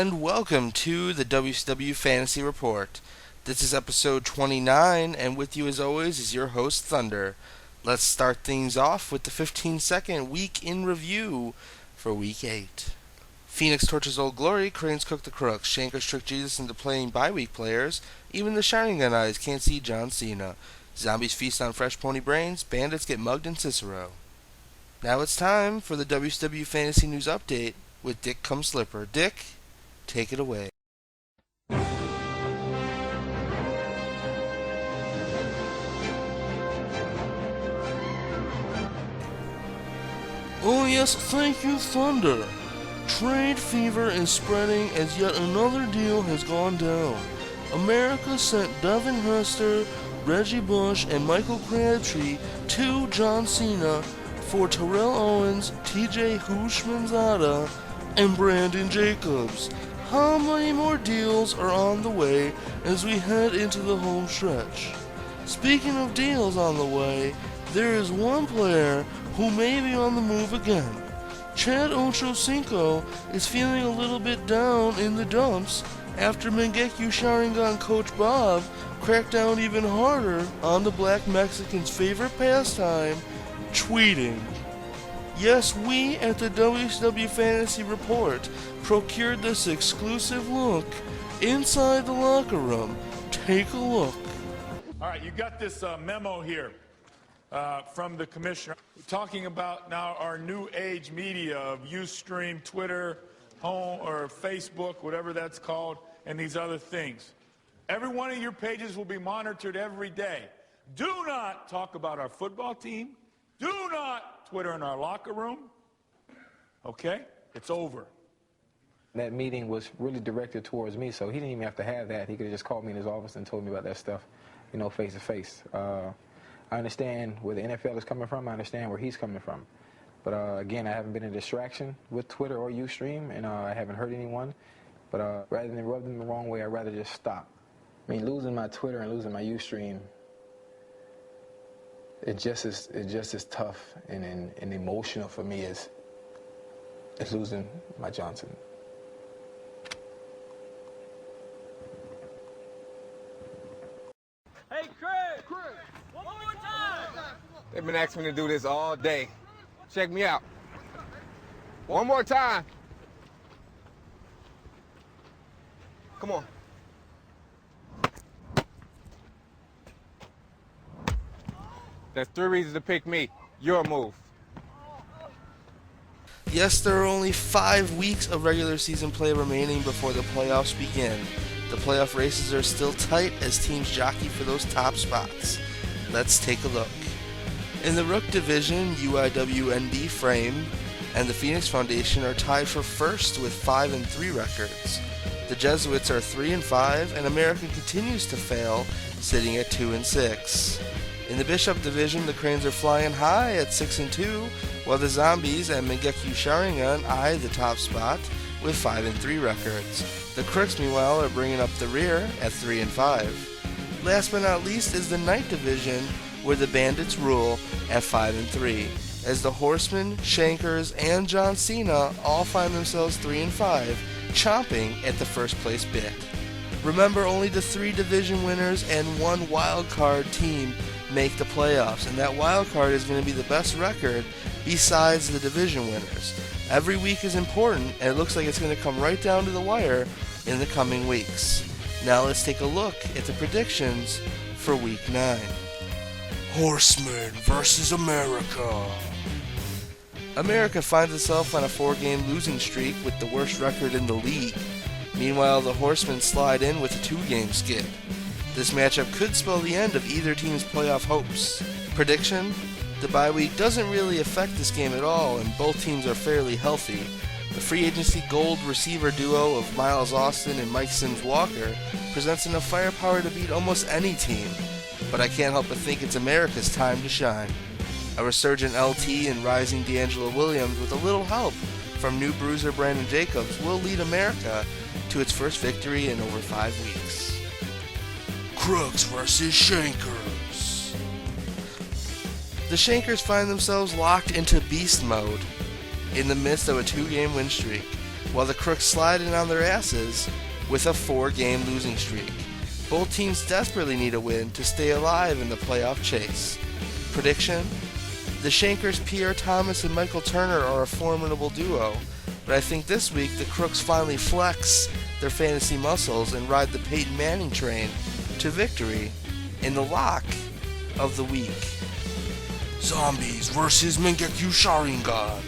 and welcome to the WCW Fantasy Report. This is episode 29, and with you as always is your host, Thunder. Let's start things off with the 15-second week in review for Week 8. Phoenix torches Old Glory, Cranes cook the Crooks, Shankers trick Jesus into playing bye-week players, even the Shining Gun Eyes can't see John Cena. Zombies feast on fresh pony brains, Bandits get mugged in Cicero. Now it's time for the WCW Fantasy News Update with Dick Come Slipper. Dick, take it away. Oh yes, thank you, Thunder. Trade fever is spreading as yet another deal has gone down. America sent Devin Hester, Reggie Bush, and Michael Crabtree to John Cena for Terrell Owens, TJ Houshmandzadeh, and Brandon Jacobs. How many more deals are on the way as we head into the home stretch? Speaking of deals on the way, there is one player who may be on the move again. Chad Ochocinco is feeling a little bit down in the dumps after Mangekyo Sharingan coach Bob cracked down even harder on the black Mexican's favorite pastime, tweeting. Yes, we at the WCW Fantasy Report procured this exclusive look inside the locker room. Take a look. All right, you got this memo here from the commissioner talking about now our new age media of Ustream, Twitter, home or Facebook, whatever that's called, and these other things. Every one of your pages will be monitored every day. Do not talk about our football team. Do not Twitter in our locker room. Okay? It's over. That meeting was really directed towards me, so he didn't even have to have that. He could have just called me in his office and told me about that stuff, face to face. I understand where the NFL is coming from. I understand where he's coming from. But again, I haven't been a distraction with Twitter or Ustream, and I haven't hurt anyone. But rather than rub them the wrong way, I'd rather just stop. I mean, losing my Twitter and losing my Ustream, it's just as tough and emotional for me as losing my Johnson. Hey, Craig! One more time! They've been asking me to do this all day. Check me out. One more time. Come on. That's 3 reasons to pick me. Your move. Yes, there are only 5 weeks of regular season play remaining before the playoffs begin. The playoff races are still tight as teams jockey for those top spots. Let's take a look. In the Rook division, UIWNB Frame and the Phoenix Foundation are tied for first with 5-3 records. The Jesuits are 3-5, and America continues to fail, sitting at 2-6. In the Bishop division, the Cranes are flying high at 6-2, while the Zombies and Mangekyo Sharingan eye the top spot with 5-3 records. The Crooks, meanwhile, are bringing up the rear at 3-5. Last but not least is the Night division, where the Bandits rule at 5-3, as the Horsemen, Shankers, and John Cena all find themselves 3-5, chomping at the first place bit. Remember, only the 3 division winners and 1 wild card team make the playoffs, and that wild card is going to be the best record besides the division winners. Every week is important, and it looks like it's going to come right down to the wire in the coming weeks. Now let's take a look at the predictions for Week 9. Horsemen versus America. America finds itself on a 4-game losing streak with the worst record in the league. Meanwhile, the Horsemen slide in with a 2-game skid. This matchup could spell the end of either team's playoff hopes. Prediction? The bye week doesn't really affect this game at all, and both teams are fairly healthy. The free agency gold receiver duo of Miles Austin and Mike Sims-Walker presents enough firepower to beat almost any team. But I can't help but think it's America's time to shine. A resurgent LT and rising D'Angelo Williams with a little help from new bruiser Brandon Jacobs will lead America to its first victory in over 5 weeks. Crooks versus Shankers. The Shankers find themselves locked into beast mode in the midst of a 2-game win streak. while the Crooks slide in on their asses with a 4-game losing streak. Both teams desperately need a win to stay alive in the playoff chase. Prediction? The Shankers, Pierre Thomas and Michael Turner are a formidable duo, but I think this week the Crooks finally flex their fantasy muscles and ride the Peyton Manning train to victory in the lock of the week. Zombies versus Mangekyo Sharingan.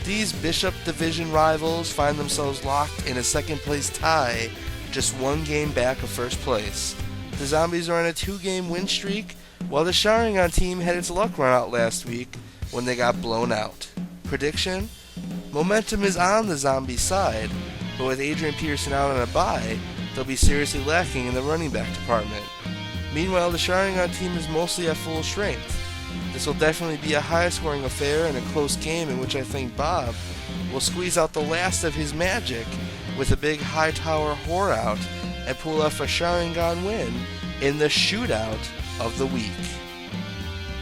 These Bishop Division rivals find themselves locked in a second-place tie, just 1 game back of first place. The Zombies are on a 2-game win streak, while the Sharingan team had its luck run out last week when they got blown out. Prediction? Momentum is on the Zombies side, but with Adrian Peterson out on a bye, they'll be seriously lacking in the running back department. Meanwhile, the Sharingan team is mostly at full strength. This will definitely be a high-scoring affair and a close game in which I think Bob will squeeze out the last of his magic with a big high-tower whore out and pull off a Sharingan win in the shootout of the week.